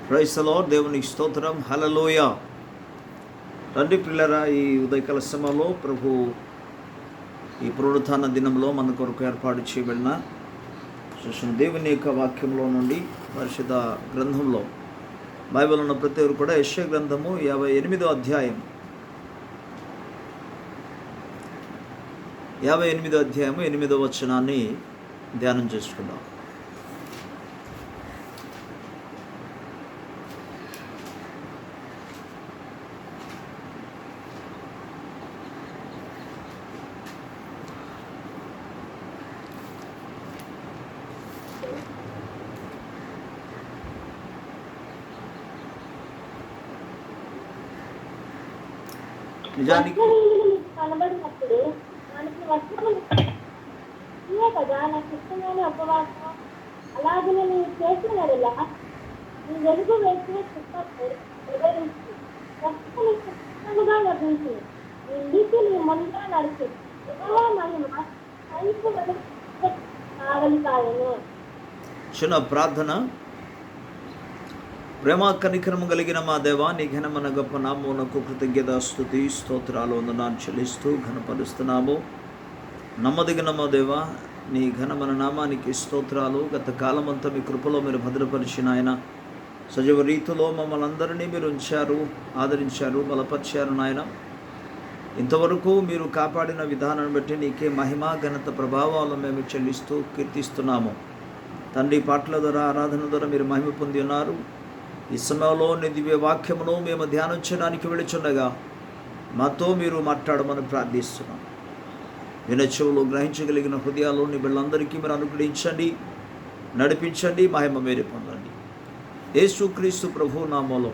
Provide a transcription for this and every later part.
Praise the lord. దేవునికి స్తోత్రం. హల్లెలూయా. రండి పిల్లరా, ఈ ఉదయకాల సమయంలో ప్రభు ఈ పునరుత్థాన దినంలో మన కొరకు ఏర్పాటు చేయబడిన దేవుని యొక్క వాక్యంలో నుండి పరిశుద్ధ గ్రంథంలో బైబిల్ ఉన్న ప్రతి ఒక్కరు కూడా యెషయా గ్రంథము 58వ అధ్యాయం 8వ వచనాన్ని ధ్యానం చేసుకుందాం. నిజానికి కనబడినప్పుడు మనకి వస్త్రములు కదా నాకు ఇష్టమైన ఉపవాసం అలాగే నేను చేసిన ఎడలా నీ వెలుగు వేసిన చిత్తము వివరించి వస్త్రముగా లభించి నీ నీతి నీ ముందుగా నడిచి యెహోవా మహిమ సైన్సు కావలికాయను. చిన్న ప్రార్థన. ప్రేమ కనికరము కలిగిన మా దేవా, నీ ఘనమైన గొప్ప నామమునకు కృతజ్ఞత స్తుతి స్తోత్రాలు వందనాలు చెల్లిస్తూ ఘనపరుస్తున్నాము. నమ్మదగిన మా దేవా, నీ ఘనమైన నామానికి స్తోత్రాలు. గత కాలమంతా మీ కృపలో మీరు భద్రపరిచిన ఆయన సజీవ రీతిలో మమ్మల్ని అందరినీ మీరు ఉంచారు, ఆదరించారు, బలపరిచారు నాయన. ఇంతవరకు మీరు కాపాడిన విధానాన్ని బట్టి నీకే మహిమ ఘనత ప్రభావాలు మేము చెల్లిస్తూ కీర్తిస్తున్నాము తండ్రి. పాటల ద్వారా ఆరాధన ద్వారా మీరు మహిమ పొంది ఉన్నారు. ఈ సమయంలో నీ దివ్య వాక్యమును మేము ధ్యానం చేయడానికి వెళుచుండగా మాతో మీరు మాట్లాడమని ప్రార్థిస్తున్నాం. వినచెవులు గ్రహించగలిగిన హృదయాలు నీ బిడ్డలందరికీ మీరు అనుగ్రహించండి, నడిపించండి, మహిమ మీరే పొందండి. యేసుక్రీస్తు ప్రభు నామములో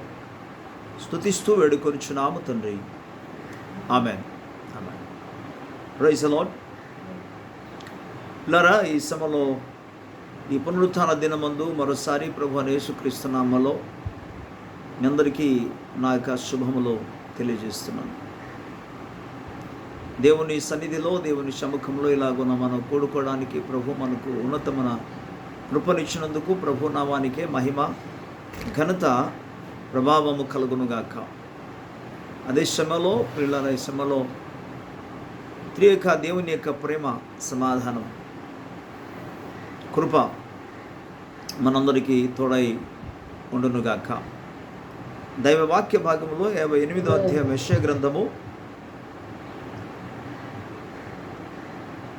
స్తుతిస్తూ వేడుకొనుచున్నాము తండ్రి. ఆమేన్. ఆమేన్. Praise the lord. పిల్లరా, ఈ సమయంలో ఈ పునరుత్థాన దినమందు మరోసారి ప్రభు యేసుక్రీస్తు నామములో మీ అందరికీ నా యొక్క శుభములు తెలియజేస్తున్నాను. దేవుని సన్నిధిలో, దేవుని సముఖంలో ఇలాగున్న మనం కూడుకోవడానికి ప్రభు మనకు ఉన్నతమైన కృపనిచ్చినందుకు ప్రభు నామానికే మహిమ ఘనత ప్రభావము కలుగునుగాక. అదే సమయంలో పిల్లల ఈ సమయంలో త్రియేక దేవుని యొక్క ప్రేమ, సమాధానం, కృప మనందరికీ తోడై ఉండునుగాక. దైవ వాక్య భాగంలో 58వ అధ్యాయం యెషయా గ్రంథము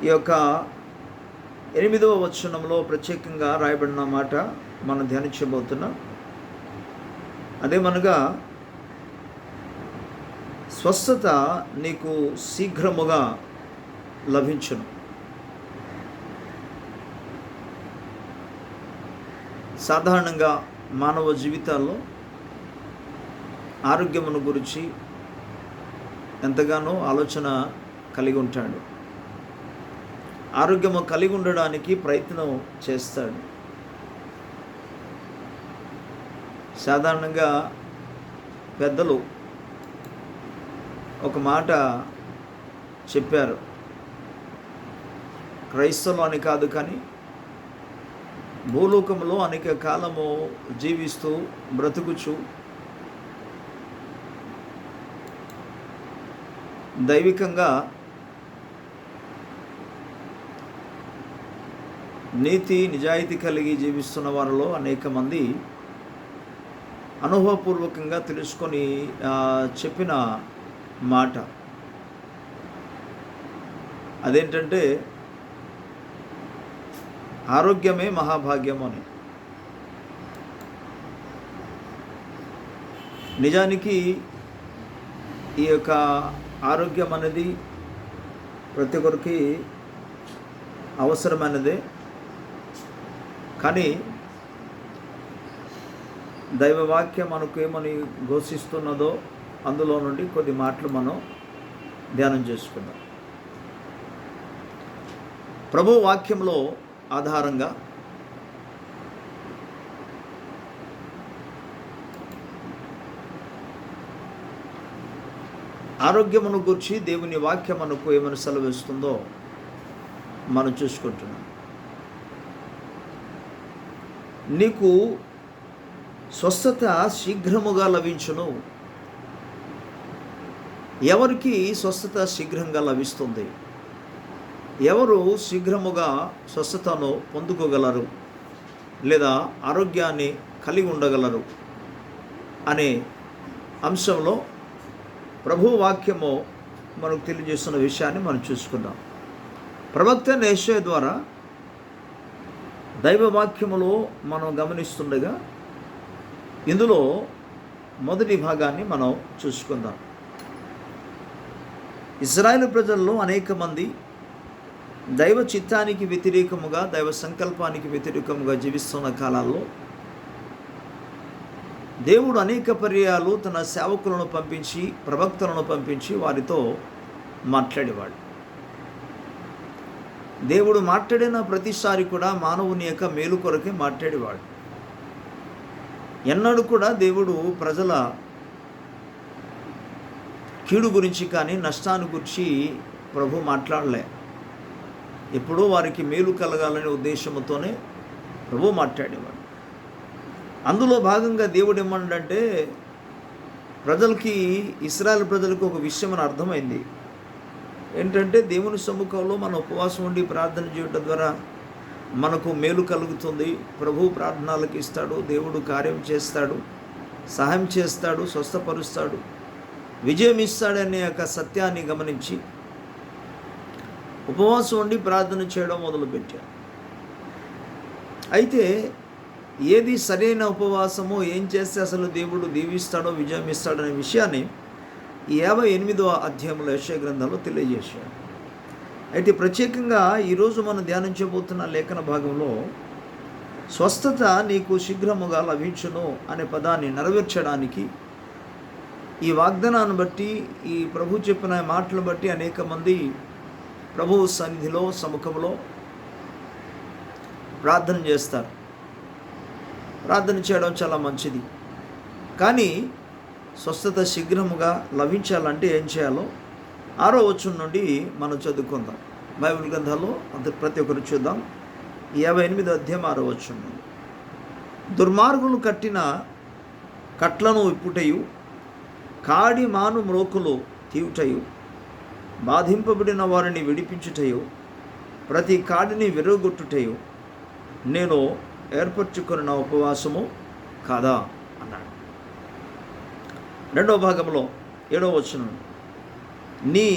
ఈ యొక్క 8వ వచనంలో ప్రత్యేకంగా రాయబడిన మాట మనం ధ్యానించబోతున్నాం. అదేమనగా, స్వస్థత నీకు శీఘ్రముగా లభించును. సాధారణంగా మానవ జీవితాల్లో ఆరోగ్యమును గురించి ఎంతగానో ఆలోచన కలిగి ఉంటాడు. ఆరోగ్యము కలిగి ఉండడానికి ప్రయత్నం చేస్తాడు. సాధారణంగా పెద్దలు ఒక మాట చెప్పారు. క్రైస్తవులు అని కాదు, కానీ భూలోకంలో అనేక కాలము జీవిస్తూ బ్రతుకుచు దైవికంగా నీతి నిజాయితీ కలిగి జీవిస్తున్న వారిలో అనేక మంది అనుభవపూర్వకంగా తెలుసుకొని చెప్పిన మాట అదేంటంటే, ఆరోగ్యమే మహాభాగ్యం అని. నిజానికి ఈ యొక్క ఆరోగ్యం అనేది ప్రతి ఒక్కరికి అవసరమైనదే. కానీ దైవవాక్యం మనకు ఏమని ఘోషిస్తున్నదో అందులో నుండి కొద్ది మాటలు మనం ధ్యానం చేసుకుందాం. ప్రభు వాక్యంలో ఆధారంగా ఆరోగ్యమును గురించి దేవుని వాక్యం మనకు ఏమని సెలవిస్తుందో మనం చూసుకుంటున్నాం. నీకు స్వస్థత శీఘ్రముగా లభించును. ఎవరికి స్వస్థత శీఘ్రంగా లభిస్తుంది? ఎవరు శీఘ్రముగా స్వస్థతను పొందుకోగలరు లేదా ఆరోగ్యాన్ని కలిగి ఉండగలరు అనే అంశంలో ప్రభు వాక్యము మనకు తెలియజేస్తున్న విషయాన్ని మనం చూసుకుందాం. ప్రవక్త యెషయా ద్వారా దైవ వాక్యములో మనం గమనిస్తుండగా ఇందులో మొదటి భాగాన్ని మనం చూసుకుందాం. ఇశ్రాయేలు ప్రజల్లో అనేక మంది దైవ చిత్తానికి వ్యతిరేకముగా, దైవ సంకల్పానికి వ్యతిరేకముగా జీవిస్తున్న కాలాల్లో దేవుడు అనేక పర్యాయాలు తన సేవకులను పంపించి, ప్రవక్తలను పంపించి వారితో మాట్లాడేవాడు. దేవుడు మాట్లాడిన ప్రతిసారి కూడా మానవుని యొక్క మేలు కొరకే మాట్లాడేవాడు. ఎన్నడూ కూడా దేవుడు ప్రజల కీడు గురించి కానీ నష్టాన్ని గురించి ప్రభు మాట్లాడలే. ఎప్పుడూ వారికి మేలు కలగాలనే ఉద్దేశంతోనే ప్రభు మాట్లాడేవాడు. అందులో భాగంగా దేవుడు ఏమన్నాడంటే, ప్రజలకి, ఇశ్రాయేలు ప్రజలకు ఒక విషయం అని అర్థమైంది. ఏంటంటే, దేవుని సమ్ముఖంలో మన ఉపవాసం ఉండి ప్రార్థన చేయడం ద్వారా మనకు మేలు కలుగుతుంది. ప్రభు ప్రార్థనలకు ఇస్తాడు, దేవుడు కార్యం చేస్తాడు, సహాయం చేస్తాడు, స్వస్థపరుస్తాడు, విజయం ఇస్తాడనే యొక్క సత్యాన్ని గమనించి ఉపవాసం ఉండి ప్రార్థన చేయడం మొదలుపెట్టారు. అయితే ఏది సరైన ఉపవాసమో, ఏం చేస్తే అసలు దేవుడు దీవిస్తాడో, విజయం ఇస్తాడనే విషయాన్ని 58వ అధ్యాయంలో యెషయా గ్రంథంలో తెలియజేశాడు. అయితే ప్రత్యేకంగా ఈరోజు మనం ధ్యానించబోతున్న లేఖన భాగంలో స్వస్థత నీకు శీఘ్రముగా లభించును అనే పదాన్ని నెరవేర్చడానికి, ఈ వాగ్దానాన్ని బట్టి, ఈ ప్రభు చెప్పిన మాటలను బట్టి అనేక మంది ప్రభు సన్నిధిలో, సముఖంలో ప్రార్థన చేస్తారు. ప్రార్థన చేయడం చాలా మంచిది. కానీ స్వస్థత శీఘ్రముగా లభించాలంటే ఏం చేయాలో 6వ వచనం నుండి మనం చదువుకుందాం. బైబిల్ గ్రంథాల్లో ప్రతి ఒక్కరు చూద్దాం. 58వ అధ్యాయం 6వ వచనం నుండి. దుర్మార్గులు కట్టిన కట్లను విప్పుటయు, కాడి మాను మ్రోకులు తీయుటయు, బాధింపబడిన వారిని విడిపించుటయు, ప్రతి కాడిని విరగొట్టుటయు నేను ఏర్పరచుకున్న ఉపవాసము కాదా అన్నాడు. 2వ భాగంలో 7వ వచనం, నీ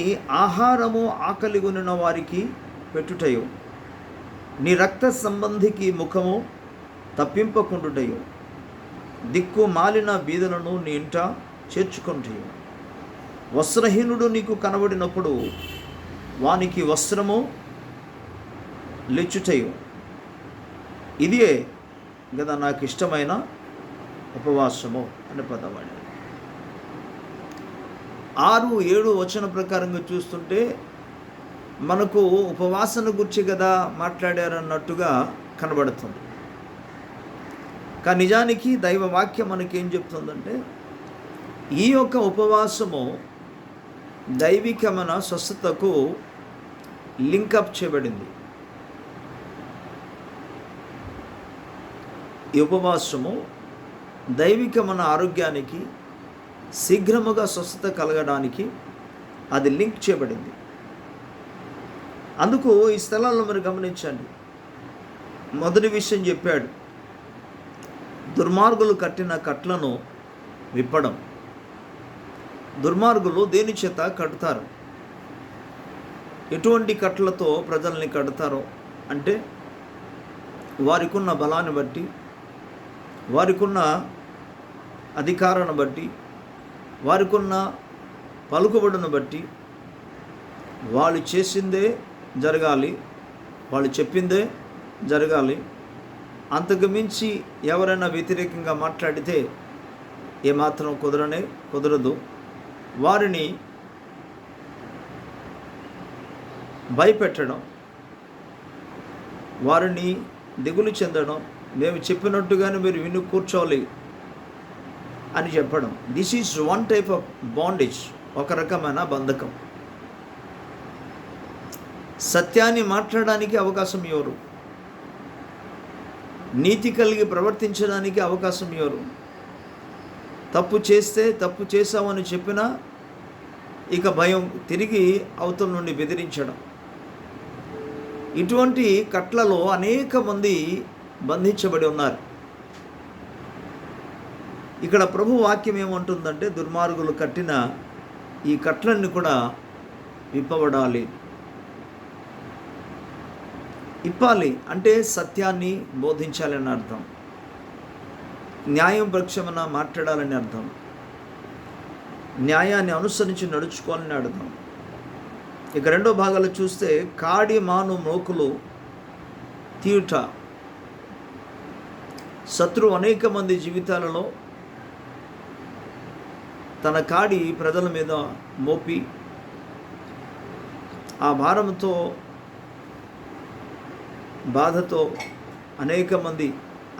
ఆహారము ఆకలిగొనిన వారికి పెట్టుటయు, నీ రక్త సంబంధికి ముఖము తప్పింపకుండుటయు, దిక్కు మాలిన బీదలను నీ ఇంట చేర్చుకుంటయు, వస్త్రహీనుడు నీకు కనబడినప్పుడు వానికి వస్త్రము లిచ్చుటయు, ఇదే కదా నాకు ఇష్టమైన ఉపవాసము అని పదవాడు. 6-7 వచన ప్రకారంగా చూస్తుంటే మనకు ఉపవాసన గురించి కదా మాట్లాడారన్నట్టుగా కనబడుతుంది. కానీ నిజానికి దైవ వాక్యం మనకేం చెప్తుందంటే, ఈ యొక్క ఉపవాసము దైవికమైన స్వస్థతకు లింకప్ చేయబడింది. ఈ ఉపవాసము దైవికమైన ఆరోగ్యానికి, శీఘ్రముగా స్వస్థత కలగడానికి అది లింక్ చేయబడింది. అందుకు ఈ స్థలాల్లో మీరు గమనించండి. మొదటి విషయం చెప్పాడు, దుర్మార్గులు కట్టిన కట్లను విప్పడం. దుర్మార్గులు దేని చేత కడతారు? ఎటువంటి కట్లతో ప్రజల్ని కడతారో అంటే, వారికున్న బలాన్ని బట్టి, వారికున్న అధికారాన్ని బట్టి, వారికున్న పలుకుబడిని బట్టి వాళ్ళు చేసిందే జరగాలి, వాళ్ళు చెప్పిందే జరగాలి. అంతకు మించి ఎవరైనా వ్యతిరేకంగా మాట్లాడితే ఏమాత్రం కుదరదు. వారిని భయపెట్టడం, వారిని దిగులు చెందడం, మేము చెప్పినట్టుగానే మీరు విని కూర్చోవాలి అని చెప్పడం. This is one type of bondage, ఒక రకమైన బంధకం. సత్యాన్ని మాట్లాడడానికి అవకాశం ఇవ్వరు. నీతి కలిగి ప్రవర్తించడానికి అవకాశం ఇవ్వరు. తప్పు చేస్తే తప్పు చేశామని చెప్పినా ఇక భయం, తిరిగి అవతల నుండి బెదిరించడం. ఇటువంటి కట్లలో అనేక మంది బంధించబడి ఉన్నారు. ఇక్కడ ప్రభు వాక్యం ఏమంటుందంటే, దుర్మార్గులు కట్టిన ఈ కట్లన్నీ కూడా విప్పబడాలి. ఇప్పాలి అంటే సత్యాన్ని బోధించాలని అర్థం, న్యాయం పక్షమున మాట్లాడాలని అర్థం, న్యాయాన్ని అనుసరించి నడుచుకోవాలని అర్థం. ఇక రెండో భాగాలు చూస్తే, కాడి మాను మోకులు తీయుట. శత్రువు అనేక మంది జీవితాలలో తన కాడి ప్రజల మీద మోపి ఆ భారంతో, బాధతో అనేక మంది,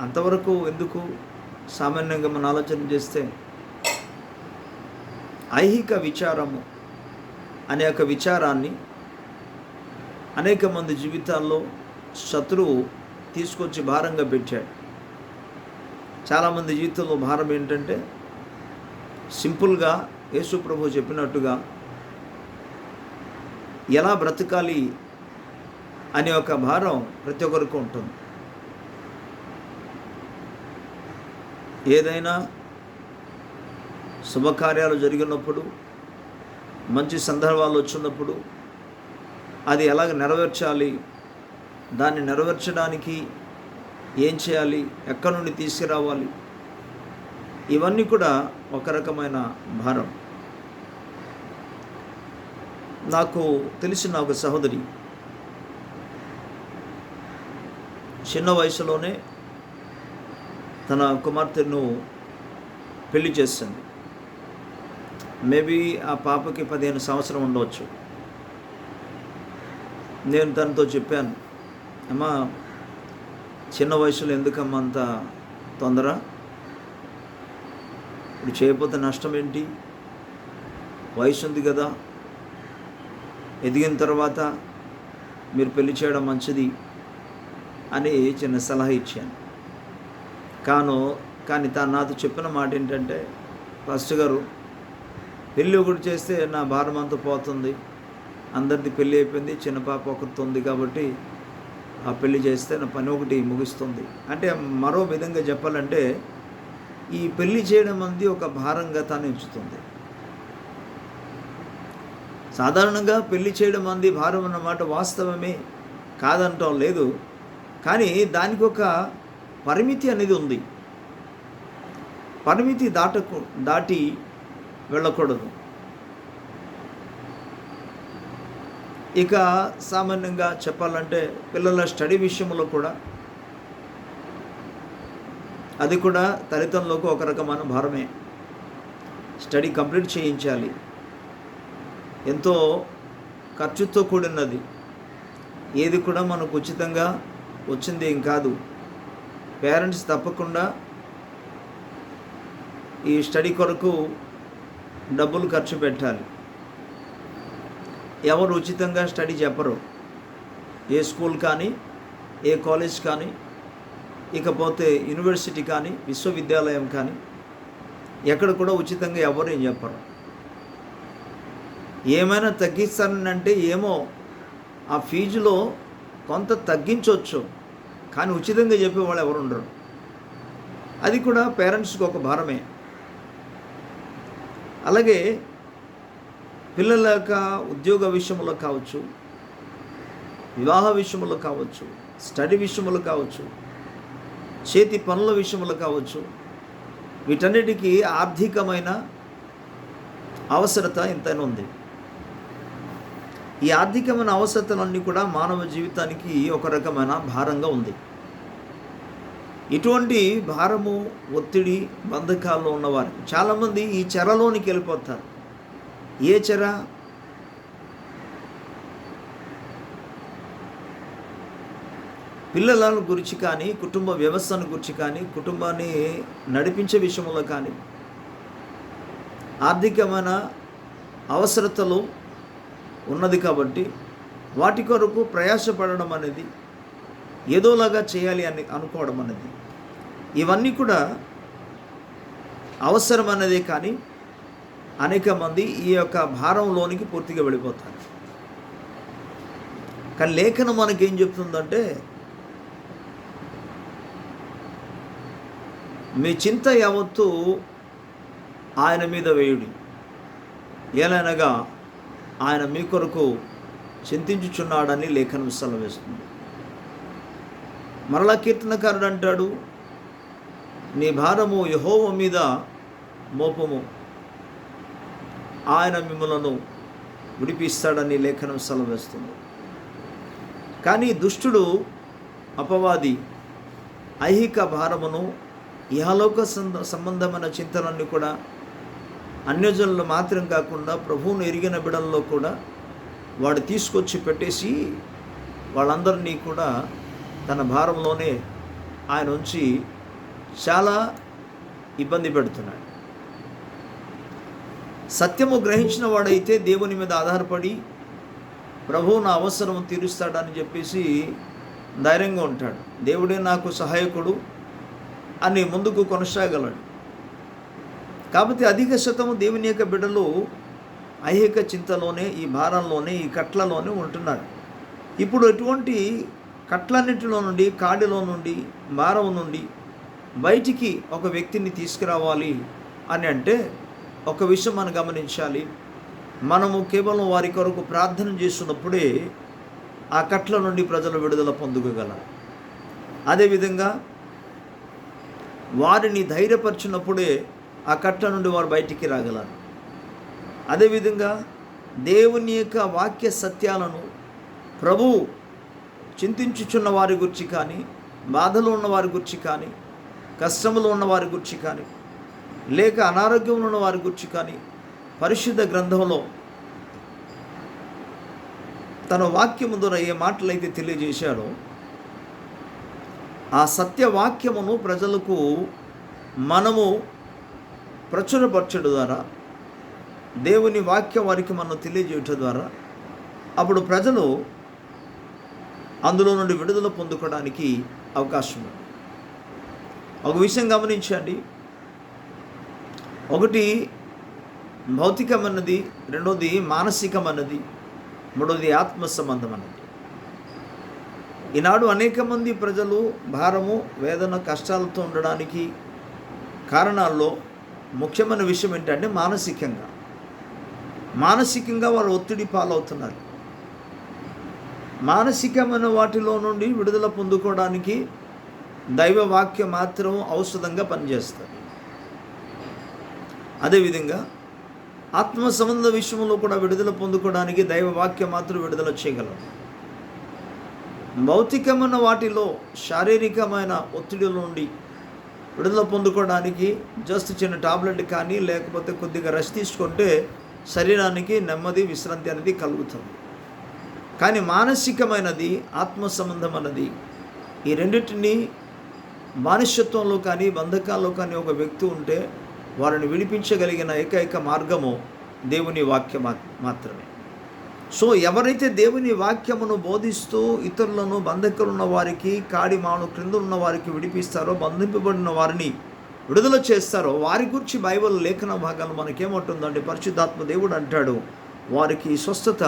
అంతవరకు ఎందుకు, సామాన్యంగా మనం ఆలోచన చేస్తే ఐహిక విచారము అనే ఒక విచారాన్ని అనేక మంది జీవితాల్లో శత్రువు తీసుకొచ్చి భారంగా పెట్టాడు. చాలామంది జీవితంలో భారం ఏంటంటే, సింపుల్గా యేసు ప్రభు చెప్పినట్టుగా ఎలా బ్రతకాలి అనే ఒక భారం ప్రతి ఒక్కరికి ఉంటుంది. ఏదైనా శుభకార్యాలు జరిగినప్పుడు, మంచి సందర్భాలు వచ్చినప్పుడు అది ఎలాగ నెరవేర్చాలి, దాన్ని నెరవేర్చడానికి ఏం చేయాలి, ఎక్కడి నుండి తీసుకురావాలి, ఇవన్నీ కూడా ఒక రకమైన భారం. నాకు తెలిసిన ఒక సహోదరి చిన్న వయసులోనే తన కుమార్తెను పెళ్లి చేసింది. మేబీ ఆ పాపకి 15 సంవత్సరం ఉండవచ్చు. నేను తనతో చెప్పాను, అమ్మా చిన్న వయసులో ఎందుకమ్మా అంత తొందర, ఇప్పుడు చేయకపోతే నష్టం ఏంటి, వయసు ఉంది కదా, ఎదిగిన తర్వాత మీరు పెళ్లి చేయడం మంచిది అని చిన్న సలహా ఇచ్చాను. కానీ తాను నాతో చెప్పిన మాట ఏంటంటే, పాస్టర్ గారు పెళ్ళి ఒకటి చేస్తే నా భారం అంతా పోతుంది, అందరిది పెళ్ళి అయిపోయింది, చిన్న పాప ఒకరితో ఉంది కాబట్టి ఆ పెళ్ళి చేస్తే నా పని ఒకటి ముగిస్తుంది. అంటే మరో విధంగా చెప్పాలంటే, ఈ పెళ్ళి చేయడం అనేది ఒక భారంగా తాను ఎంచుతుంది. సాధారణంగా పెళ్లి చేయడం అనేది భారం అన్నమాట వాస్తవమే, కాదంటాం లేదు. కానీ దానికి ఒక పరిమితి అనేది ఉంది. పరిమితి దాటి వెళ్ళకూడదు. ఇక సామాన్యంగా చెప్పాలంటే పిల్లల స్టడీ విషయంలో కూడా అది కూడా తల్లిదండ్రులకు ఒక రకమైన భారమే. స్టడీ కంప్లీట్ చేయించాలి, ఎంతో ఖర్చుతో కూడినది, ఏది కూడా మనకు ఉచితంగా వచ్చింది ఏం కాదు. పేరెంట్స్ తప్పకుండా ఈ స్టడీ కొరకు డబ్బులు ఖర్చు పెట్టాలి. ఎవరు ఉచితంగా స్టడీ చెప్పరు. ఏ స్కూల్ కానీ, ఏ కాలేజ్ కానీ, ఇకపోతే యూనివర్సిటీ కానీ, విశ్వవిద్యాలయం కానీ, ఎక్కడ కూడా ఉచితంగా ఎవరు ఏం చెప్పరు. ఏమైనా తగ్గిస్తానంటే ఏమో ఆ ఫీజులో కొంత తగ్గించవచ్చు, కానీ ఉచితంగా చెప్పేవాళ్ళు ఎవరు ఉండరు. అది కూడా పేరెంట్స్కి ఒక భారమే. అలాగే పిల్లల యొక్క ఉద్యోగ విషయంలో కావచ్చు, వివాహ విషయంలో కావచ్చు, స్టడీ విషయంలో కావచ్చు, చేతి పనుల విషయంలో కావచ్చు, వీటన్నిటికీ ఆర్థికమైన అవసరత ఎంతైనా ఉంది. ఈ ఆర్థికమైన అవసరతలన్నీ కూడా మానవ జీవితానికి ఒక రకమైన భారంగా ఉంది. ఇటువంటి భారము, ఒత్తిడి, బంధకాల్లో ఉన్నవారు చాలామంది ఈ చెరలోనికి వెళ్ళిపోతారు. ఏ చెర? పిల్లల గురించి కానీ, కుటుంబ వ్యవస్థను గురించి కానీ, కుటుంబాన్ని నడిపించే విషయంలో కానీ, ఆర్థికమైన అవసరతలు ఉన్నది కాబట్టి వాటి కొరకు ప్రయాసపడడం అనేది ఏదోలాగా చేయాలి అని అనుకోవడం అనేది, ఇవన్నీ కూడా అవసరం అన్నదే. కానీ అనేక మంది ఈ యొక్క భారంలోనికి పూర్తిగా వెళ్ళిపోతారు. కానీ లేఖనం మనకేం చెప్తుందంటే, మీ చింత యావత్తు ఆయన మీద వేయుడి, ఏలనగా ఆయన మీ కొరకు చింతించుచున్నాడని లేఖనం సెలవిస్తుంది. మరలా కీర్తనకారుడు అంటాడు, నీ భారము యెహోవా మీద మోపము, ఆయన మిమ్మలను విడిపిస్తాడని లేఖనం సెలవిస్తుంది. కానీ దుష్టుడు, అపవాది ఐహిక భారమును, ఇహలోక సంబంధమైన చింతనన్నీ కూడా అన్యజనులు మాత్రం కాకుండా ప్రభువును ఎరిగిన బిడల్లో కూడా వాడు తీసుకొచ్చి పెట్టేసి వాళ్ళందరినీ కూడా తన భారంలోనే ఆయన ఉంచి చాలా ఇబ్బంది పెడుతున్నాడు. సత్యము గ్రహించిన వాడైతే దేవుని మీద ఆధారపడి ప్రభువు నా అవసరం తీరుస్తాడని చెప్పేసి ధైర్యంగా ఉంటాడు. దేవుడే నాకు సహాయకుడు అని ముందుకు కొనసాగలడు. కాబట్టి అధిక శాతము దేవుని యొక్క బిడ్డలు ఐహిక చింతలోనే, ఈ భారంలోనే, ఈ కట్లలోనే ఉంటున్నారు. ఇప్పుడు ఎటువంటి కట్లన్నింటిలో నుండి, కాడిలో నుండి, భారం నుండి బయటికి ఒక వ్యక్తిని తీసుకురావాలి అని అంటే ఒక విషయం మనం గమనించాలి. మనము కేవలం వారి కొరకు ప్రార్థన చేస్తున్నప్పుడే ఆ కట్ల నుండి ప్రజలు విడుదల పొందుకోగలరు. అదేవిధంగా వారిని ధైర్యపరిచినప్పుడే ఆ కట్ల నుండి వారు బయటికి రాగలరు. అదేవిధంగా దేవుని యొక్క వాక్య సత్యాలను ప్రభు చింతించుచున్న వారి గురించి కానీ, బాధలో ఉన్న వారి గురించి కానీ, కష్టములో ఉన్న వారి గురించి కానీ, లేక అనారోగ్యంలో ఉన్న వారి గురించి కానీ పరిశుద్ధ గ్రంథంలో తన వాక్యము ద్వారా ఏ మాటలైతే తెలియజేశాడో ఆ సత్యవాక్యమును ప్రజలకు మనము ప్రచురపరచడం ద్వారా, దేవుని వాక్యం వారికి మనం తెలియజేయటం ద్వారా అప్పుడు ప్రజలు అందులో నుండి విడుదల పొందుకోవడానికి అవకాశం ఉంది. ఒక విషయం గమనించండి, ఒకటి భౌతికమన్నది, రెండోది మానసికమన్నది, మూడోది ఆత్మ సంబంధం అన్నది. ఈనాడు అనేక మంది ప్రజలు భారము, వేదన, కష్టాలతో ఉండడానికి కారణాల్లో ముఖ్యమైన విషయం ఏంటంటే మానసికంగా వారు ఒత్తిడి పాలవుతున్నారు. మానసికమైన వాటిలో నుండి విడుదల పొందుకోవడానికి దైవ వాక్యం మాత్రం ఔషధంగా పనిచేస్తుంది. అదేవిధంగా ఆత్మ సంబంధ విషయంలో కూడా విడుదల పొందుకోవడానికి దైవ వాక్యం మాత్రం విడుదల చేయగలరు. భౌతికమైన వాటిలో, శారీరకమైన ఒత్తిడి నుండి విడుదల పొందుకోవడానికి జస్ట్ చిన్న టాబ్లెట్ కానీ లేకపోతే కొద్దిగా రెస్ట్ తీసుకుంటే శరీరానికి నెమ్మది, విశ్రాంతి అనేది కలుగుతుంది. కానీ మానసికమైనది, ఆత్మ సంబంధమైనది, ఈ రెండింటినీ మానుష్యత్వంలో కానీ, బంధకాల్లో కానీ ఒక వ్యక్తి ఉంటే వారిని విడిపించగలిగిన ఏకైక మార్గము దేవుని వాక్యం మాత్రమే. సో ఎవరైతే దేవుని వాక్యమును బోధిస్తూ ఇతరులను, బంధకులున్న వారికి, కాడి మాను క్రింద ఉన్న వారికి విడిపిస్తారో, బంధింపబడిన వారిని విడుదల చేస్తారో వారి గురించి బైబిల్ లేఖన భాగాలు మనకేమంటుందంటే, పరిశుద్ధాత్మ దేవుడు అంటాడు, వారికి స్వస్థత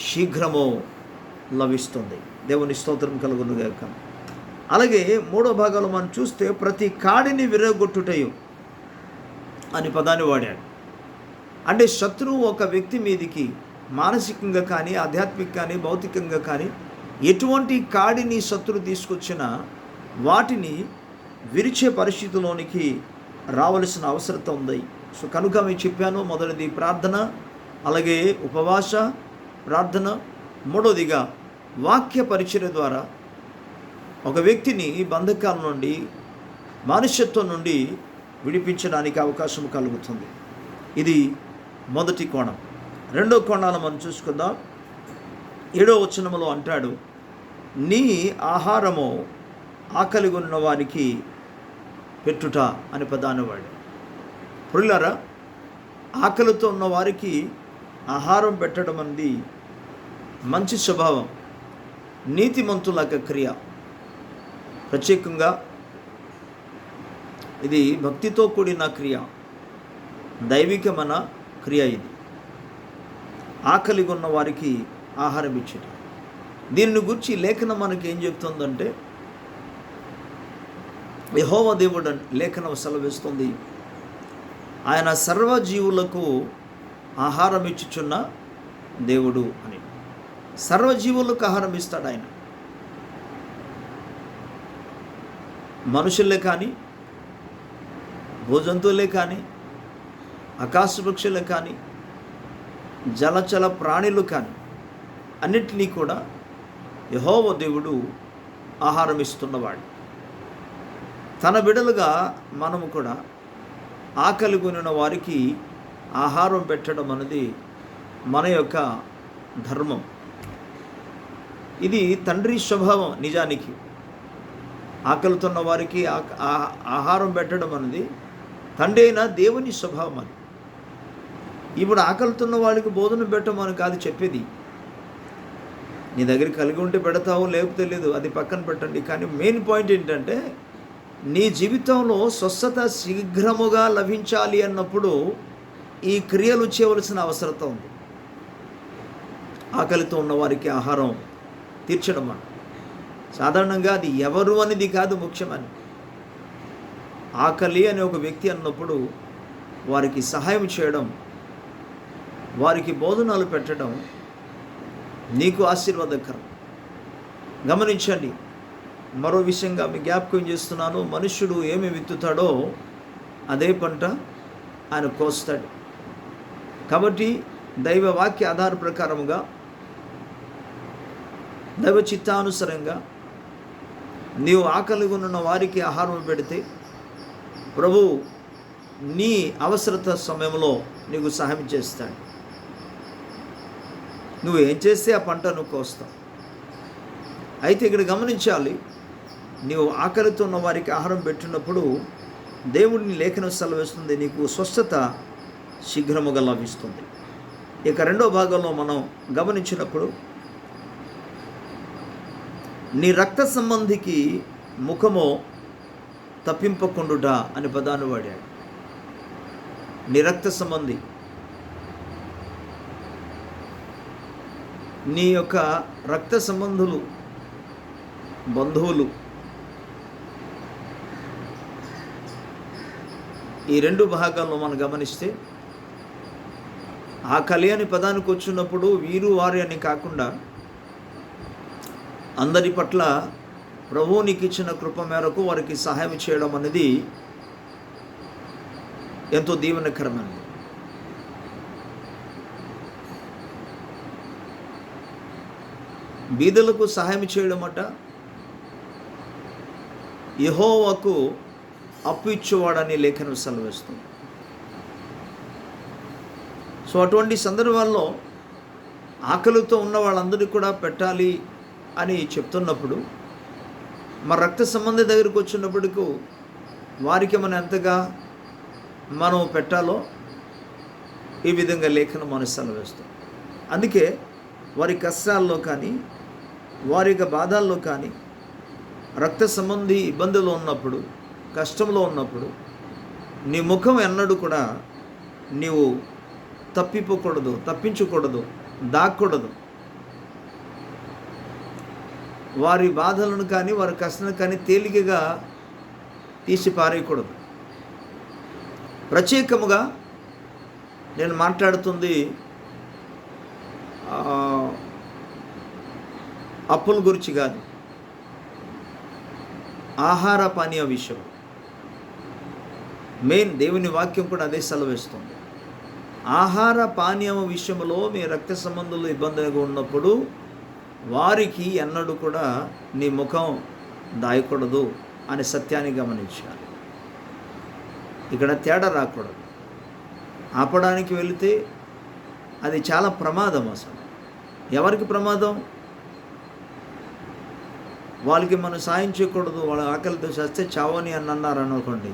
శీఘ్రము లభిస్తుంది. దేవుని స్తోత్రం కలుగును గాక. అలాగే మూడో భాగాలు మనం చూస్తే, ప్రతి కాడిని విరగొట్టుటయు అని పదాన్ని వాడాడు. అంటే శత్రువు ఒక వ్యక్తి మీదికి మానసికంగా కానీ, ఆధ్యాత్మిక కానీ, భౌతికంగా కానీ ఎటువంటి కాడిని శత్రువు తీసుకొచ్చినా వాటిని విరిచే పరిస్థితిలోనికి రావలసిన అవసరత ఉంది. సో కనుక మీకు చెప్పాను, మొదటిది ప్రార్థన, అలాగే ఉపవాస ప్రార్థన, మూడోదిగా వాక్య పరిచర్య ద్వారా ఒక వ్యక్తిని బంధకాల నుండి, మానుష్యత్వం నుండి విడిపించడానికి అవకాశం కలుగుతుంది. ఇది మొదటి కోణం. రెండో కోణాలు మనం చూసుకుందాం. 7వ వచనములో అంటాడు, నీ ఆహారము ఆకలిగొన్న వారికి పెట్టుట అని పదాన్ని వాడు. పురులారా, ఆకలితో ఉన్న వారికి ఆహారం పెట్టడం అనేది మంచి స్వభావం, నీతిమంతుల క్రియ. ప్రత్యేకంగా ఇది భక్తితో కూడిన క్రియ, దైవికమైన క్రియ. ఇది ఆకలిగా ఉన్న వారికి ఆహారం ఇచ్చేట. దీనిని గురించి లేఖనం మనకి ఏం చెప్తుందంటే, యెహోవా దేవుడు లేఖనం సెలవిస్తుంది, ఆయన సర్వజీవులకు ఆహారం ఇచ్చుచున్న దేవుడు అని. సర్వజీవులకు ఆహారం ఇస్తాడు ఆయన. మనుషులే కానీ, భూజంతువులే కానీ, ఆకాశ వృక్షులే కానీ, జలచల ప్రాణులు కానీ, అన్నిటినీ కూడా యెహోవా దేవుడు ఆహారం ఇస్తున్నవాడు. తన బిడ్డలుగా మనము కూడా ఆకలి కొనిన వారికి ఆహారం పెట్టడం అనేది మన యొక్క ధర్మం. ఇది తండ్రి స్వభావం. నిజానికి ఆకలితున్న వారికి ఆహారం పెట్టడం అనేది తండ్రి అయిన దేవుని స్వభావం. అది ఇప్పుడు ఆకలితున్న వాళ్ళకి భోజనం పెట్టమని కాదు చెప్పేది. నీ దగ్గర కలిగి ఉంటే పెడతావు, లేకపోతే లేదు, అది పక్కన పెట్టండి. కానీ మెయిన్ పాయింట్ ఏంటంటే, నీ జీవితంలో స్వస్థత శీఘ్రముగా లభించాలి అన్నప్పుడు ఈ క్రియలు చేయవలసిన అవసరత ఉంది. ఆకలితో ఉన్న వారికి ఆహారం తీర్చడం అని సాధారణంగా అది ఎవరు అనేది కాదు ముఖ్యమని. ఆకలి అనే ఒక వ్యక్తి అన్నప్పుడు వారికి సహాయం చేయడం, వారికి భోజనాలు పెట్టడం నీకు ఆశీర్వాదకరం. గమనించండి. మరో విషయంగా మీ జ్ఞాపకం చేస్తున్నాను, మనుష్యుడు ఏమి విత్తుతాడో అదే పంట ఆయన కోస్తాడు. కాబట్టి దైవ వాక్య ఆధార ప్రకారముగా, దైవ చిత్తానుసారంగా నీవు ఆకలిగా ఉన్న వారికి ఆహారం పెడితే ప్రభు నీ అవసరత సమయంలో నీకు సహాయం చేస్తాడు. నువ్వు ఏం చేస్తే ఆ పంట నువ్వు కోస్తావు. అయితే ఇక్కడ గమనించాలి, నీవు ఆకలితో ఉన్న వారికి ఆహారం పెట్టినప్పుడు దేవుడిని లేఖనం సెలవిస్తుంది, నీకు స్వస్థత శీఘ్రముగా లభిస్తుంది. ఇక రెండో భాగంలో మనం గమనించినప్పుడు, నీ రక్త సంబంధికి ముఖము తప్పింపకుండుట అనే పదాన్ని వాడాడు. నీ రక్త సంబంధి, నీ యొక్క రక్త సంబంధులు, బంధువులు, ఈ రెండు భాగాల్లో మనం గమనిస్తే, ఆకలి అని పదానికి వచ్చినప్పుడు వీరు వారి అని కాకుండా అందరి పట్ల ప్రభువు నీకు ఇచ్చిన కృప మేరకు వారికి సహాయం చేయడం అనేది ఎంతో దీవెనకరమైనది. బీదలకు సహాయం చేయడం అట యెహోవాకు అప్పు ఇచ్చేవాడని లేఖనం సెలవిస్తుంది. సో అటువంటి సందర్భాల్లో ఆకలితో ఉన్న వాళ్ళందరికీ కూడా పెట్టాలి అని చెప్తున్నప్పుడు, మన రక్త సంబంధి దగ్గరికి వచ్చినప్పటికీ వారికి మనం ఎంతగా మనం పెట్టాలో ఈ విధంగా లేఖనం మనం సెలవిస్తాం. అందుకే వారి కష్టాల్లో కానీ, వారి యొక్క బాధల్లో కానీ, రక్త సంబంధి ఇబ్బందులు ఉన్నప్పుడు, కష్టంలో ఉన్నప్పుడు నీ ముఖం ఎన్నడూ కూడా నీవు తప్పిపోకూడదు, తప్పించకూడదు, దాక్కూడదు. వారి బాధలను కానీ, వారి కష్టాలను కానీ తేలికగా తీసి పారేయకూడదు. ప్రత్యేకముగా నేను మాట్లాడుతుంది అప్పుల గురించి కాదు, ఆహార పానీయ విషయం. మెయిన్ దేవుని వాక్యం కూడా అదే సెలవిస్తుంది. ఆహార పానీయం విషయంలో మీ రక్త సంబంధులు ఇబ్బందిగా ఉన్నప్పుడు వారికి ఎన్నడూ కూడా నీ ముఖం దాయకూడదు అనే సత్యాన్ని గమనించాలి. ఇక్కడ తేడా రాకూడదు. ఆపడానికి వెళితే అది చాలా ప్రమాదం. అసలు ఎవరికి ప్రమాదం? వాళ్ళకి మనం సాయం చేయకూడదు, వాళ్ళ ఆకలితో చస్తే చావని అని అన్నారు అనుకోండి.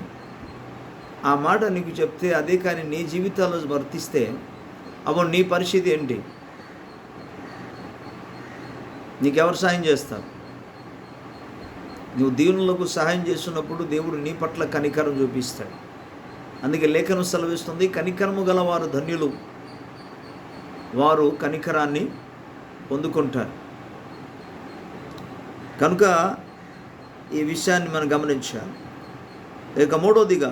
ఆ మాట నీకు చెప్తే అదే కానీ నీ జీవితాల్లో వర్తిస్తే అప్పుడు నీ పరిస్థితి ఏంటి? నీకెవరు సాయం చేస్తారు? నువ్వు దీనులకు సహాయం చేస్తున్నప్పుడు దేవుడు నీ పట్ల కనికరం చూపిస్తాడు. అందుకే లేఖనం సెలవిస్తుంది, కనికరము గల వారు ధన్యులు, వారు కనికరాన్ని పొందుకుంటారు. కనుక ఈ విషయాన్ని మనం గమనించాలి. ఇక మూడవదిగా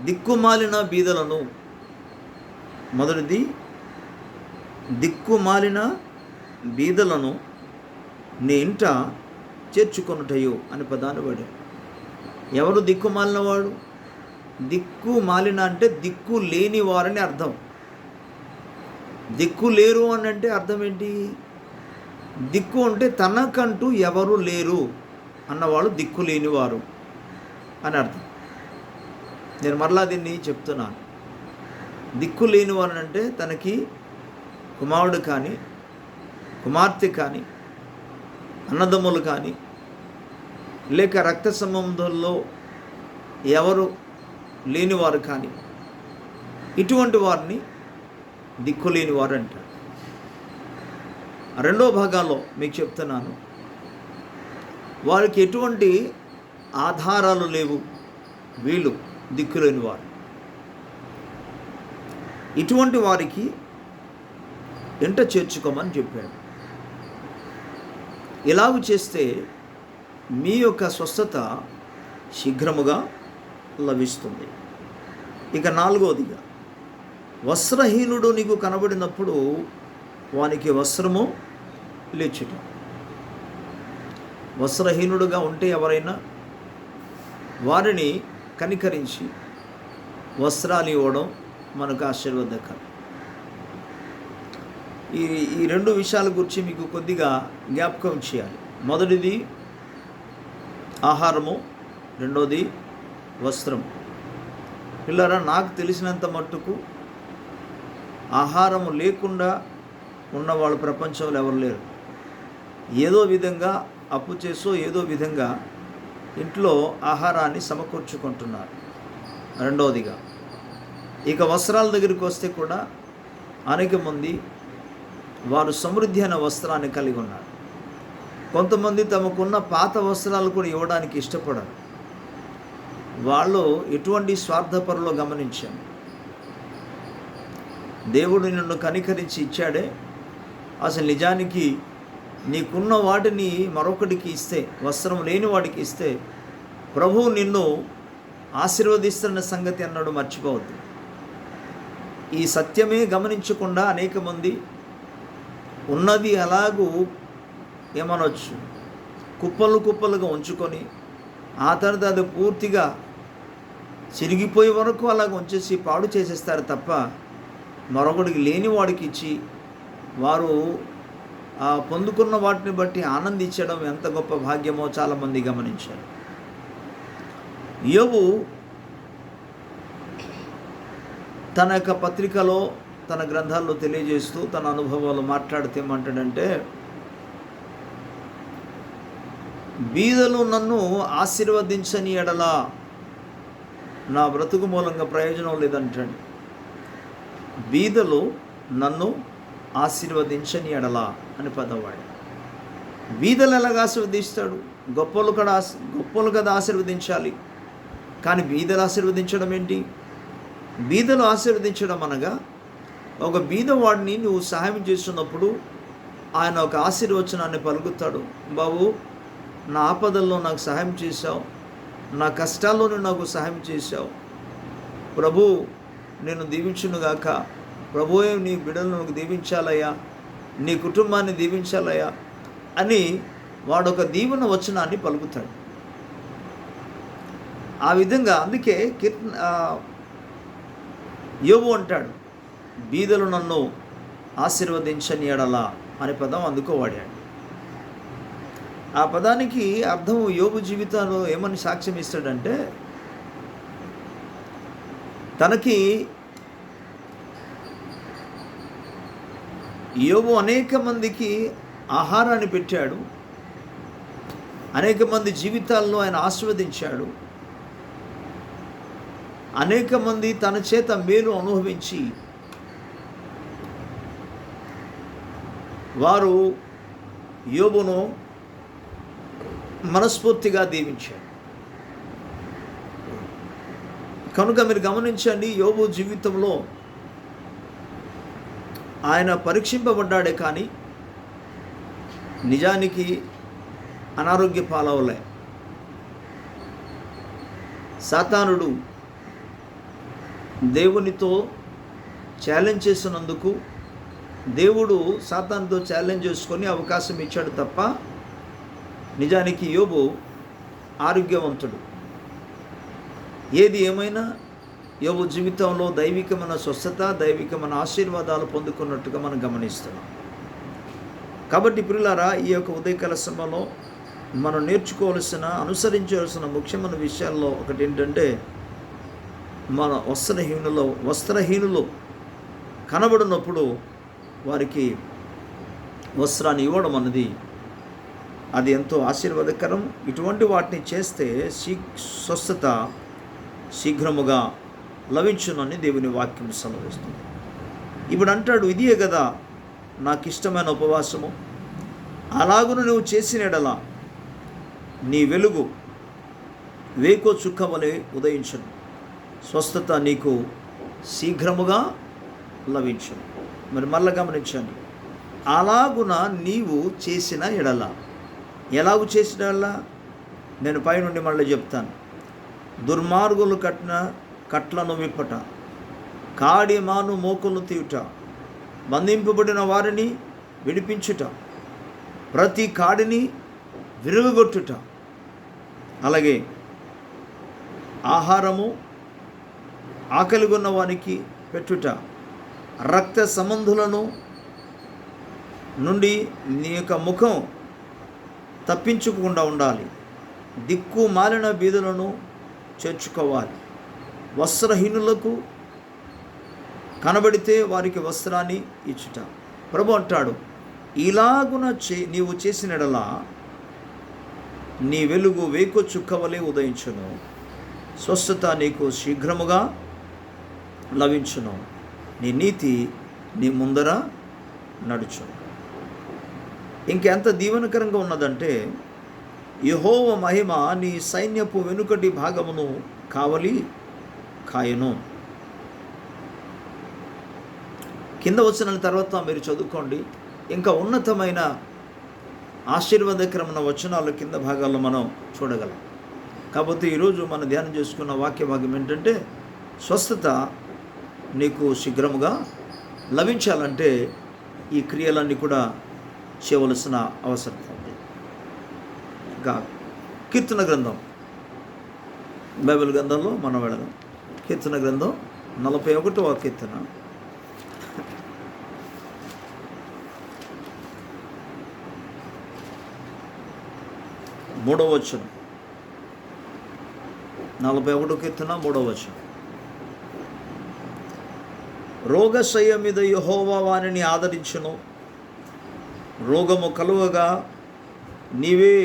దిక్కుమాలిన బీదలను, మొదటిది దిక్కుమాలిన బీదలను నీ ఇంట చేర్చుకొనుటయు అని పదాన్ని వాడాడు. ఎవరు దిక్కుమాలిన వాడు? దిక్కు మాలిన అంటే దిక్కు లేని వారని అర్థం. దిక్కు లేరు అని అంటే అర్థం ఏంటి? దిక్కు అంటే తనకంటూ ఎవరు లేరు అన్నవాళ్ళు దిక్కు లేనివారు అని అర్థం. నేను మరలా దీన్ని చెప్తున్నాను. దిక్కు లేనివారు అంటే తనకి కుమారుడు కానీ, కుమార్తె కానీ, అన్నదమ్ములు కానీ, లేక రక్త సంబంధంలో ఎవరు లేనివారు కానీ, ఇటువంటి వారిని దిక్కులేని వారు అంటారు. రెండో భాగాల్లో మీకు చెప్తున్నాను, వారికి ఎటువంటి ఆధారాలు లేవు, వీళ్ళు దిక్కులేని వారు. ఇటువంటి వారికి ఎంట చేర్చుకోమని చెప్పాడు. ఇలాగ చేస్తే మీ యొక్క స్వస్థత శీఘ్రముగా లభిస్తుంది. ఇక నాలుగవదిగా, వస్త్రహీనుడు నీకు కనబడినప్పుడు వానికి వస్త్రము లేచుట. వస్త్రహీనుడుగా ఉంటే ఎవరైనా వారిని కనికరించి వస్త్రాలు ఇవ్వడం మనకు ఆశీర్వాదకరం. ఈ రెండు విషయాల గురించి మీకు కొద్దిగా జ్ఞాపకం చేయాలి. మొదటిది ఆహారము, రెండోది వస్త్రం. పిల్లరా, నాకు తెలిసినంత మట్టుకు ఆహారము లేకుండా ఉన్నవాళ్ళు ప్రపంచంలో ఎవరు లేరు. ఏదో విధంగా అప్పు చేసో ఏదో విధంగా ఇంట్లో ఆహారాన్ని సమకూర్చుకుంటున్నారు. రెండవదిగా ఇక వస్త్రాల దగ్గరికి వస్తే కూడా అనేక మంది వారు సమృద్ధి అయిన వస్త్రాన్ని కలిగి ఉన్నారు. కొంతమంది తమకున్న పాత వస్త్రాలు కూడా ఇవ్వడానికి ఇష్టపడరు. వాళ్ళు ఎటువంటి స్వార్థపరులో గమనించాను. దేవుడు నిన్ను కనికరించి ఇచ్చాడే, అసలు నిజానికి నీకున్న వాటిని మరొకటికి ఇస్తే, వస్త్రం లేని వాడికి ఇస్తే ప్రభువు నిన్ను ఆశీర్వదిస్తున్న సంగతి అన్నాడు, మర్చిపోవద్దు. ఈ సత్యమే గమనించకుండా అనేక మంది ఉన్నది అలాగూ ఏమనొచ్చు కుప్పలు కుప్పలుగా ఉంచుకొని ఆ తర్వాత అది పూర్తిగా చిరిగిపోయే వరకు అలాగ ఉంచేసి పాడు చేసేస్తారు తప్ప మరొకడికి లేని వాడికి ఇచ్చి వారు పొందుకున్న వాటిని బట్టి ఆనందించడం ఎంత గొప్ప భాగ్యమో చాలామంది గమనించారు. యోబు తన యొక్క పత్రికలో తన గ్రంథాల్లో తెలియజేస్తూ తన అనుభవాలు మాట్లాడితే ఏమంటాడంటే, బీదలు నన్ను ఆశీర్వదించని ఎడలా నా బ్రతుకు మూలంగా ప్రయోజనం లేదంటాడు. బీదలు నన్ను ఆశీర్వదించని ఎడలా అని పదవాడు. బీదలు ఎలాగ ఆశీర్వదిస్తాడు? గొప్పలు కదా ఆశీర్వదించాలి, కానీ బీదలు ఆశీర్వదించడం ఏంటి? బీదలు ఆశీర్వదించడం అనగా ఒక బీదవాడిని నువ్వు సహాయం చేస్తున్నప్పుడు ఆయన ఒక ఆశీర్వచనాన్ని పలుకుతాడు. బాబు, నా ఆపదల్లో నాకు సహాయం చేశావు, నా కష్టాల్లోనూ నాకు సహాయం చేశావు, ప్రభు నేను దీవించునుగాక, ప్రభువే నీ బిడ్డలను నాకు దీవించాలయ్యా, నీ కుటుంబాన్ని దీవించాలయ్యా అని వాడొక దీవెన వచనాన్ని పలుకుతాడు. ఆ విధంగా అందుకే యోబు అంటాడు, బీదలు నన్ను ఆశీర్వదించని ఎడలా అనే పదం అందుకో వాడాడు. ఆ పదానికి అర్థం యోబు జీవితంలో ఏమని సాక్ష్యం ఇస్తాడంటే, తనకి యోబు అనేక మందికి ఆహారాన్ని పెట్టాడు, అనేక మంది జీవితాల్లో ఆయన ఆశీర్వదించాడు, అనేక మంది తన చేత మేలు అనుభవించి వారు యోబును మనస్ఫూర్తిగా దీవించాడు. కనుక మీరు గమనించండి, యోబు జీవితంలో ఆయన పరీక్షింపబడ్డాడే కానీ నిజానికి అనారోగ్య పాలవలే. సాతానుడు దేవునితో ఛాలెంజ్ చేసినందుకు దేవుడు సాతానుతో ఛాలెంజ్ చేసుకొని అవకాశం ఇచ్చాడు తప్ప నిజానికి యోబు ఆరోగ్యవంతుడు. ఏది ఏమైనా యోబు జీవితంలో దైవికమైన స్వస్థత, దైవికమైన ఆశీర్వాదాలు పొందుకున్నట్టుగా మనం గమనిస్తున్నాం. కాబట్టి ప్రియులారా, ఈ యొక్క ఉదయకాల సమయంలో మనం నేర్చుకోవాల్సిన, అనుసరించవలసిన ముఖ్యమైన విషయాల్లో ఒకటి ఏంటంటే, మన వస్త్రహీనులు కనబడినప్పుడు వారికి వస్త్రాన్ని ఇవ్వడం అన్నది అది ఎంతో ఆశీర్వాదకరం. ఇటువంటి వాటిని చేస్తే స్వస్థత శీఘ్రముగా లభించునని దేవుని వాక్యం సెలవిస్తుంది. ఇప్పుడు అంటాడు, ఇదే కదా నాకు ఇష్టమైన ఉపవాసము. అలాగున నువ్వు చేసిన ఎడల నీ వెలుగు వేకో చుక్క వలె ఉదయించును, స్వస్థత నీకు శీఘ్రముగా లభించును. మరి మళ్ళా గమనించండి, అలాగున నీవు చేసిన ఎడల. ఎలాగూ చేసిన ఎడల నేను పైనుండి మళ్ళీ చెప్తాను. దుర్మార్గులు కట్టిన కట్లను విప్పట, కాడి మాను మోకులను తీయుట, బంధింపబడిన వారిని విడిపించుట, ప్రతి కాడిని విరుగొట్టుట, అలాగే ఆహారము ఆకలిగొన్న వానికి పెట్టుట, రక్త సంబంధులను నుండి నీ యొక్క ముఖం తప్పించకుండా ఉండాలి, దిక్కు మాలిన బీదలను చేర్చుకోవాలి, వస్త్రహీనులకు కనబడితే వారికి వస్త్రాన్ని ఇచ్చుట. ప్రభు అంటాడు, ఇలాగున నీవు చేసినడలా నీ వెలుగు వేకు చుక్కవలే ఉదయించును, స్వస్థత నీకు శీఘ్రముగా లభించును, నీ నీతి నీ ముందర నడుచును. ఇంకెంత దీవెనకరంగా ఉన్నదంటే, యెహోవ మహిమ నీ సైన్యపు వెనుకటి భాగమును కావలి కాయను. కింద వచ్చిన తర్వాత మీరు చదువుకోండి. ఇంకా ఉన్నతమైన ఆశీర్వాదకరమైన వచనాలు కింద భాగాల్లో మనం చూడగలం. కాకపోతే ఈరోజు మనం ధ్యానం చేసుకున్న వాక్య భాగం ఏంటంటే, స్వస్థత నీకు శీఘ్రముగా లభించాలంటే ఈ క్రియలన్నీ కూడా చేయవలసిన అవసరం ఉంది. ఇంకా కీర్తన గ్రంథం, బైబిల్ గ్రంథంలో మనం వెళదాం. కీర్తన గ్రంథం 41వ కీర్తన 3వ వచనం. 41వ కీర్తన 3వ వచనం. రోగశయ్య మీద యెహోవా వానిని ఆదరించును, రోగము కలువగా నీవే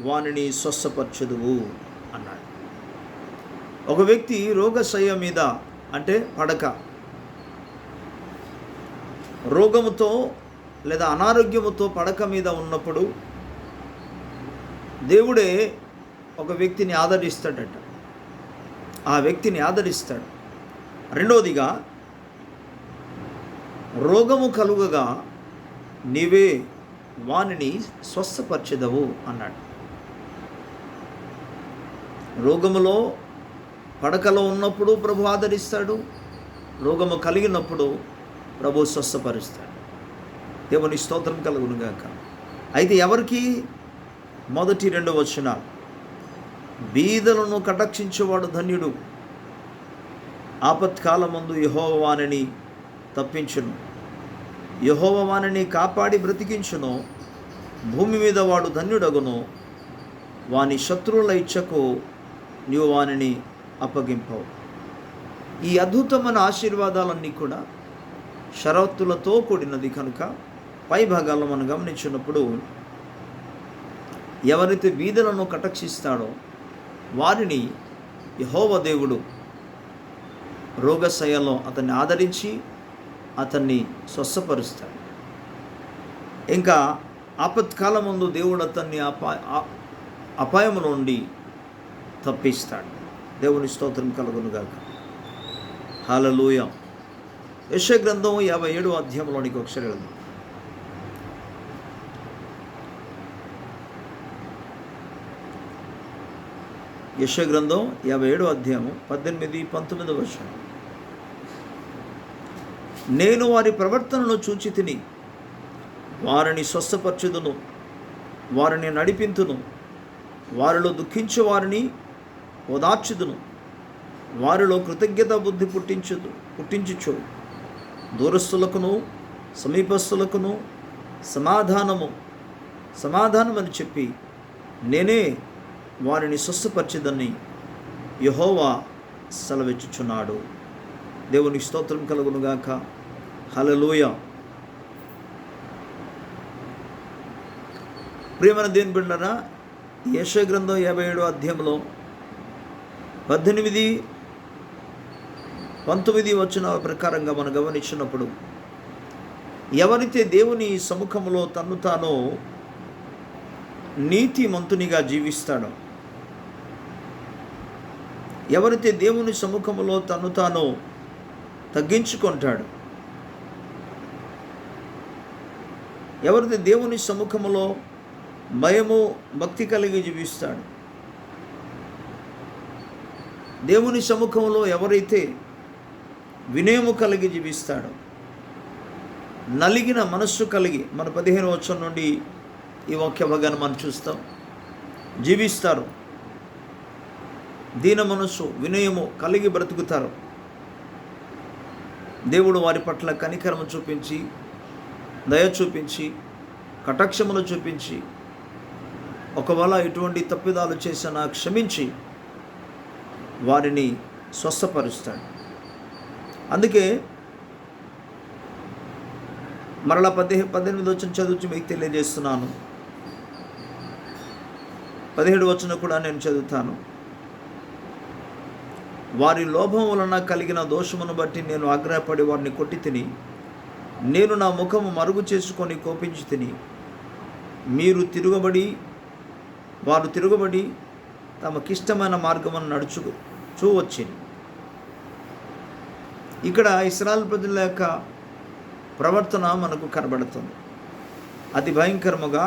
వానిని స్వస్థపరచుదువు అన్నాడు. ఒక వ్యక్తి రోగశయ్య మీద అంటే పడక, రోగముతో లేదా అనారోగ్యముతో పడక మీద ఉన్నప్పుడు దేవుడే ఒక వ్యక్తిని ఆదరిస్తాడట. ఆ వ్యక్తిని ఆదరిస్తాడు. రెండవదిగా, రోగము కలుగగా నీవే వానిని స్వస్థపరచెదవు అన్నాడు. రోగములో పడకలో ఉన్నప్పుడు ప్రభు ఆదరిస్తాడు, రోగము కలిగినప్పుడు ప్రభు స్వస్థపరుస్తాడు. దేవుని స్తోత్రం కలుగునుగాక. అయితే ఎవరికి? మొదటి 2 వచనాలు. బీదలను కటాక్షించేవాడు ధన్యుడు, ఆపత్కాలమందు యెహోవా వానిని తప్పించును, యెహోవా వానిని కాపాడి బ్రతికించును, భూమి మీద వాడు ధన్యుడగును, వాని శత్రువుల ఇచ్చకు నీవు వానిని అప్పగింపవు. ఈ అద్భుతమైన ఆశీర్వాదాలన్నీ కూడా షరతులతో కూడినది కనుక పై భాగాల్లో మనం గమనించినప్పుడు, ఎవరైతే బీదలను కటాక్షిస్తాడో వారిని యెహోవా దేవుడు రోగశయ్యలో అతన్ని ఆదరించి అతన్ని స్వస్థపరుస్తాడు. ఇంకా ఆపత్కాలం ముందు దేవుడు అతన్ని అపాయం నుండి తప్పిస్తాడు. దేవుని స్తోత్రం కలుగునుగాక. హల్లెలూయా. యెషయా గ్రంథం 57వ అధ్యాయంలోనికి ఒకసారి వెళ్దాం. యెషయా గ్రంథం 57వ అధ్యాయం 18-19 వచనం. నేను వారి ప్రవర్తనను చూచి తిని వారిని స్వస్థపరచుదును, వారిని నడిపింతును, వారిలో దుఃఖించే వారిని ఓదార్చుదును, వారిలో కృతజ్ఞత బుద్ధి పుట్టించుచు దూరస్తులకును సమీపస్తులకును సమాధానమని చెప్పి నేనే వారిని స్వస్థపరిచెదనని యెహోవా సెలవిచ్చుచున్నాడు. దేవునికి స్తోత్రం కలుగునుగాక. హల్లెలూయా. ప్రియమైన దేవుని బిడ్డలారా, యెషయా గ్రంథం 57వ అధ్యాయంలో 18-19 వచనాల ప్రకారంగా మనం గమనించినప్పుడు, ఎవరైతే దేవుని సముఖంలో తన్ను తాను నీతిమంతునిగా జీవిస్తాడో, ఎవరైతే దేవుని సముఖంలో తన్ను తాను తగ్గించుకుంటాడు, ఎవరైతే దేవుని సముఖంలో భయము భక్తి కలిగి జీవిస్తాడు, దేవుని సముఖంలో ఎవరైతే వినయము కలిగి జీవిస్తాడో, నలిగిన మనస్సు కలిగి, మన 15వ వచనం నుండి ఈ వాక్య భాగాన్ని మనం చూస్తాం, జీవిస్తారు, దీన మనస్సు వినయము కలిగి బ్రతుకుతారు, దేవుడు వారి పట్ల కనికరము చూపించి, దయ చూపించి, కటాక్షములు చూపించి, ఒకవేళ ఇటువంటి తప్పిదాలు చేసినా క్షమించి వారిని స్వస్థపరుస్తాడు. అందుకే మరలా 18 వచనం చదువుతూ మీకు తెలియజేస్తున్నాను. 17 వచనం కూడా నేను చదువుతాను. వారి లోభం వలన కలిగిన దోషమును బట్టి నేను ఆగ్రహపడి వారిని కొట్టి తిని, నేను నా ముఖము మరుగు చేసుకొని కోపించి తిని, వారు తిరుగబడి తమకిష్టమైన మార్గమును నడుచూ వచ్చింది. ఇక్కడ ఇశ్రాయేలు ప్రజల యొక్క ప్రవర్తన మనకు కనబడుతుంది. అతి భయంకరముగా,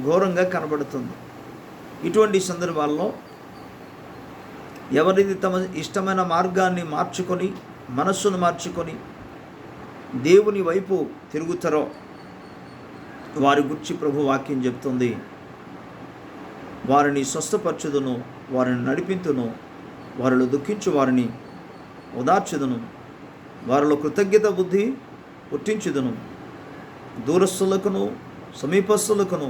ఘోరంగా కనబడుతుంది. ఇటువంటి సందర్భాల్లో ఎవరైతే తమ ఇష్టమైన మార్గాన్ని మార్చుకొని, మనస్సును మార్చుకొని దేవుని వైపు తిరుగుతారో వారి గురించి ప్రభు వాక్యం చెప్తుంది, వారిని స్వస్థపరచుదును, వారిని నడిపింతును, వారిలో దుఃఖించు వారిని ఓదార్చుదును, వారిలో కృతజ్ఞత బుద్ధి పుట్టించుదును, దూరస్తులకును సమీపస్తులకును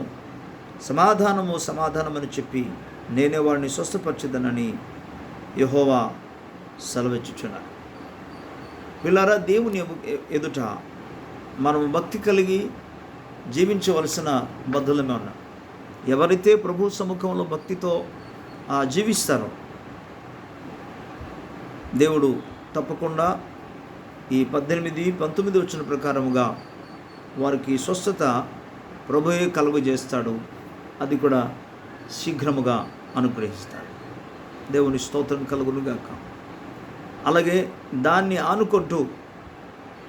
సమాధానమని చెప్పి నేనే వారిని స్వస్థపరచుదనని యెహోవా సెలవిచ్చుచున్నాడు. పిల్లారా, దేవుని ఎదుట మనము భక్తి కలిగి జీవించవలసిన బద్ధులమే ఉన్నాం. ఎవరైతే ప్రభు సముఖంలో భక్తితో జీవిస్తారో దేవుడు తప్పకుండా ఈ 18-19 వచ్చిన ప్రకారముగా వారికి స్వస్థత ప్రభువే కలుగజేస్తాడు. అది కూడా శీఘ్రముగా అనుగ్రహిస్తాడు. దేవుని స్తోత్రం కలుగునుగాక. అలాగే దాన్ని ఆనుకుంటూ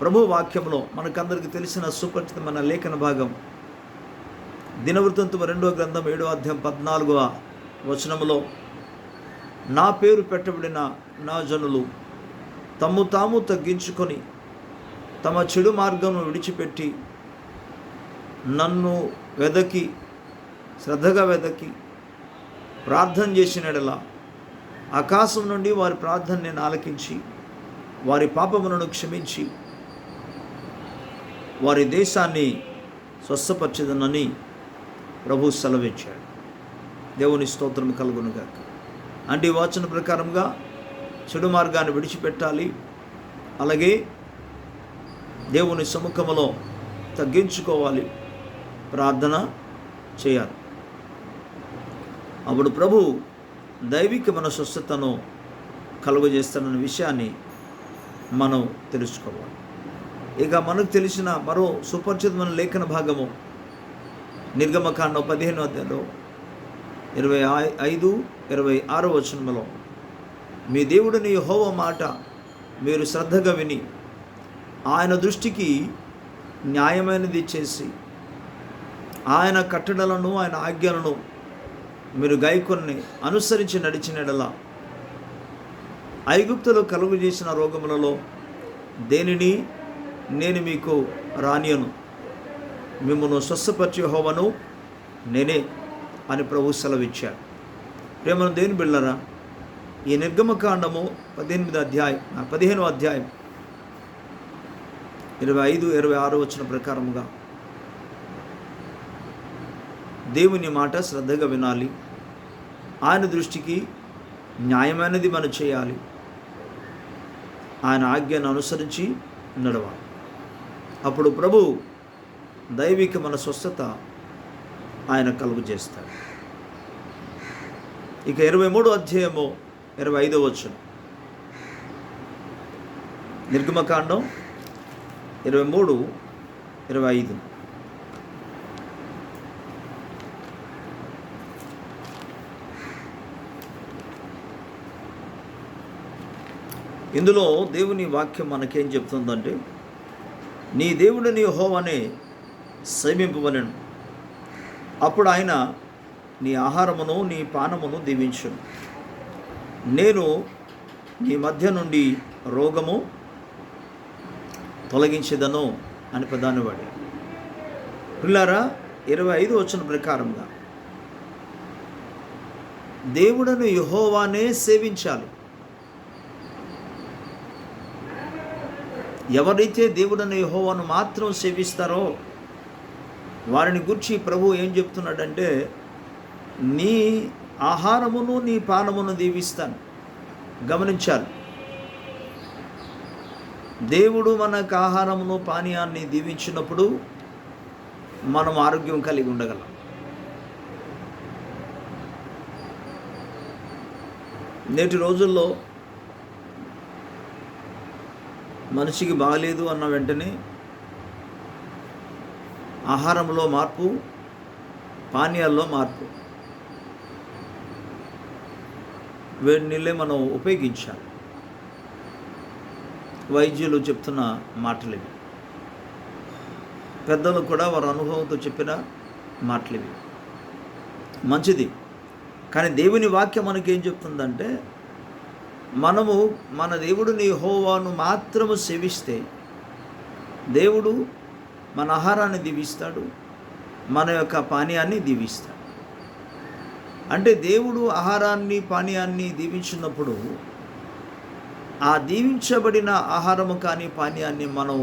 ప్రభు వాక్యంలో మనకందరికీ తెలిసిన సుపరిచితమైన లేఖన భాగం దినవృత్తాంతం 2వ గ్రంథం 7వ అధ్యాయం 14వ వచనములో, నా పేరు పెట్టబడిన నా జనులు తమ్ము తాము తగ్గించుకొని తమ చెడు మార్గమును విడిచిపెట్టి నన్ను శ్రద్ధగా వెదకి ప్రార్థన చేసినడలా ఆకాశం నుండి వారి ప్రార్థన నేను ఆలకించి వారి పాపములను క్షమించి వారి దేశాన్ని స్వస్థపరచెదనని ప్రభు సెలవిచ్చాడు. దేవుని స్తోత్రం కలుగునుగాక. అంటే ఈ వచన ప్రకారంగా చెడు మార్గాన్ని విడిచిపెట్టాలి. అలాగే దేవుని సముఖంలో తగ్గించుకోవాలి, ప్రార్థన చేయాలి. అప్పుడు ప్రభు దైవికమైన స్వస్థతను కలుగజేస్తానన్న విషయాన్ని మనం తెలుసుకోవాలి. ఇక మనకు తెలిసిన మరో సుపరిచితమైన లేఖన భాగము నిర్గమకాండం 15వ అధ్యాయంలో 25, 26 వచనంలో, మీ దేవుడిని యెహోవా మాట మీరు శ్రద్ధగా విని ఆయన దృష్టికి న్యాయమైనది చేసి ఆయన కట్టడలను ఆయన ఆజ్ఞలను మీరు గైకొని అనుసరించి నడిచిన యెడల ఐగుప్తులో కలుగు చేసిన రోగములలో దేనిని నేను మీకు రానియను, మిమ్మల్ని స్వస్థపరిచే యెహోవాను నేనే అని ప్రభు సెలవిచ్చాడు. ప్రేమను దేని బిళ్ళరా, ఈ నిర్గమకాండము 15వ అధ్యాయం 25, 26 వచన ప్రకారముగా దేవుని మాట శ్రద్ధగా వినాలి, ఆయన దృష్టికి న్యాయమైనది మనం చేయాలి, ఆయన ఆజ్ఞను అనుసరించి నడవాలి. అప్పుడు ప్రభు దైవిక మన స్వస్థత ఆయన కలుగు చేస్తాడు. ఇక 23వ అధ్యాయము 25వ వచనం, నిర్గమకాండం 23, 25. ఇందులో దేవుని వాక్యం మనకేం చెప్తుందంటే, నీ దేవుడిని యెహోవానే సేవింపవలెను, అప్పుడు ఆయన నీ ఆహారమును నీ పానమును దీవించును, నేను నీ మధ్య నుండి రోగము తొలగించేదను అని ప్రధాని వాడి. పిల్లారా, 25 వచనం ప్రకారంగా దేవుడను యెహోవానే సేవించాలి. ఎవరైతే దేవుడను యెహోవాను మాత్రం సేవిస్తారో వారిని గురించి ప్రభు ఏం చెప్తున్నాడంటే, నీ ఆహారమును నీ పానమును దీవిస్తాను. గమనించాలి, దేవుడు మనకు ఆహారమును పానీయాన్ని దీవించినప్పుడు మనం ఆరోగ్యం కలిగి ఉండగలం. నేటి రోజుల్లో మనిషికి బాగలేదు అన్న వెంటనే ఆహారంలో మార్పు, పానీయాల్లో మార్పు, వేడి నీళ్ళే మనం ఉపయోగించాలి. వైద్యులు చెప్తున్న మాటలు ఇవి, పెద్దలు కూడా వారి అనుభవంతో చెప్పిన మాటలు ఇవి. మంచిది, కానీ దేవుని వాక్యం మనకేం చెప్తుందంటే, మనము మన దేవుడిని యెహోవాను మాత్రము సేవిస్తే దేవుడు మన ఆహారాన్ని దీవిస్తాడు, మన యొక్క పానీయాన్ని దీవిస్తాడు. అంటే దేవుడు ఆహారాన్ని పానీయాన్ని దీవించినప్పుడు ఆ దీవించబడిన ఆహారము కానీ పానీయాన్ని మనం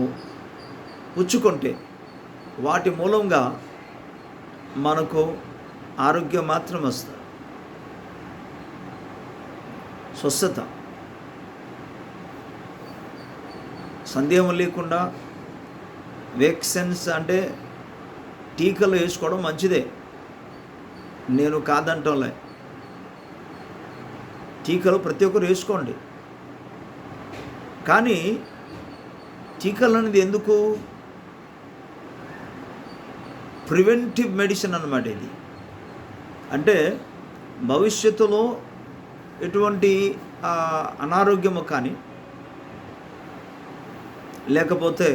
పుచ్చుకుంటే వాటి మూలంగా మనకు ఆరోగ్యం మాత్రం వస్తుంది, స్వస్థత. సందేహం లేకుండా వ్యాక్సిన్స్ అంటే టీకాలు వేసుకోవడం మంచిదే, నేను కాదంటోలే. టీకాలు ప్రతి ఒక్కరు వేసుకోండి, కానీ టీకాలు అనేది ఎందుకు? ప్రివెంటివ్ మెడిసిన్ అన్నమాట ఇది. అంటే భవిష్యత్తులో ఎటువంటి అనారోగ్యము కానీ లేకపోతే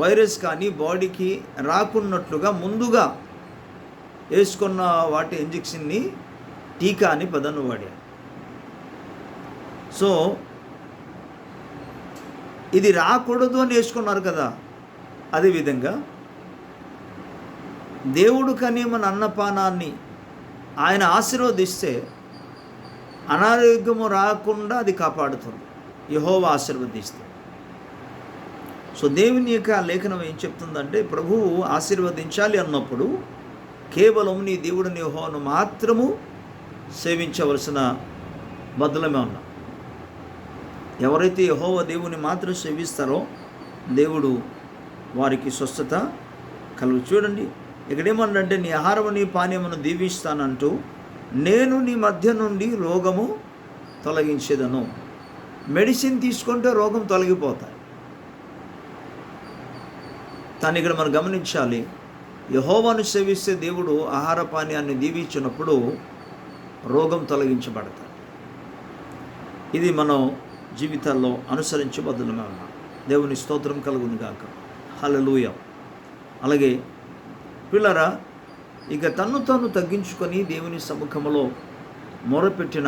వైరస్ కానీ బాడీకి రాకున్నట్లుగా ముందుగా వేసుకున్న వాటి ఇంజెక్షన్ని టీకా అని పదాన్ని వాడారు. సో ఇది రాకూడదు అని వేసుకున్నారు కదా. అదేవిధంగా దేవుడు కానీ మన అన్నపానాన్ని ఆయన ఆశీర్వదిస్తే అనారోగ్యము రాకుండా అది కాపాడుతుంది, యెహోవా ఆశీర్వదిస్తే. సో దేవుని యొక్క లేఖనం ఏం చెప్తుందంటే, ప్రభువు ఆశీర్వదించాలి అన్నప్పుడు కేవలం నీ దేవుడిని యెహోవాను మాత్రము సేవించవలసిన బదులమే ఉన్నాం. ఎవరైతే యెహోవా దేవుని మాత్రం సేవిస్తారో దేవుడు వారికి స్వస్థత కలుగు. చూడండి ఇక్కడేమన్నంటే, నీ ఆహారము నీ పానీయమును దీవిస్తానంటూ నేను నీ మధ్య నుండి రోగము తొలగించేదను. మెడిసిన్ తీసుకుంటే రోగం తొలగిపోతాయి. కానీ ఇక్కడ మనం గమనించాలి, యెహోవాను సేవిస్తే దేవుడు ఆహార పానీయాన్ని దీవించినప్పుడు రోగం తొలగించబడతాయి. ఇది మనం జీవితాల్లో అనుసరించబద్దులుగా ఉన్నాం. దేవుని స్తోత్రం కలుగును గాక. హల్లెలూయా. అలాగే పిల్లరా, ఇక తన్ను తాను తగ్గించుకొని దేవుని సముఖంలో మొరపెట్టిన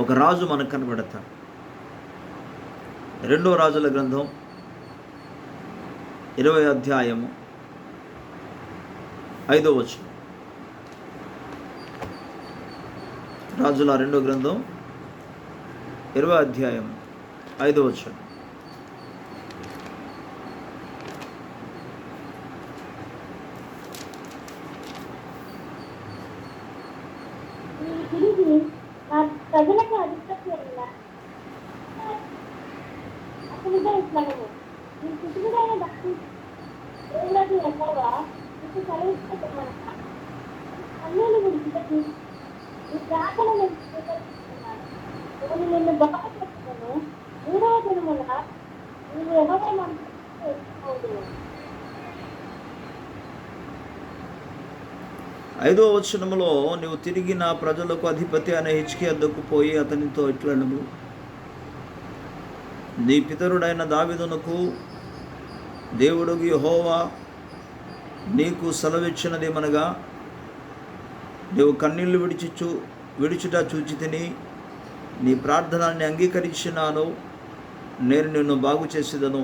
ఒక రాజు మనకు కనబడతాడు. 2 రాజుల గ్రంథం 20వ అధ్యాయము 5వ వచనం. రాజుల 2వ గ్రంథం 20వ అధ్యాయం 5వ వచనం. నీవు తిరిగి నా ప్రజలకు అధిపతి అయిన అతనితో ఇట్లనము, నీ పుట్టుకుడైన భక్తి దేవుడకు యెహోవా నీకు సెలవిస్తున్నాను, అన్యులు విడిచిపెట్టి నీ ప్రార్థనను స్వీకరిస్తున్నాను. నేను నిన్ను బాగుపరుచుకొను. 3వ దినమున నీవు యెహోవా మందిరమునకు వెళ్ళిపోదువు. 5వ వచనములో, నీవు తిరిగి నా ప్రజలకు అధిపతి అనే హిజ్కియా వద్దకు పోయి అతనితో ఇట్లనము, నీ పితరుడైన దావీదునకు దేవుడగు యెహోవా నీకు సెలవిచ్చినదేమనగా, నీవు కన్నీళ్లు విడుచుట చూచి తిని నీ ప్రార్థనని అంగీకరించినాను. నేను నిన్ను బాగు చేసేదను.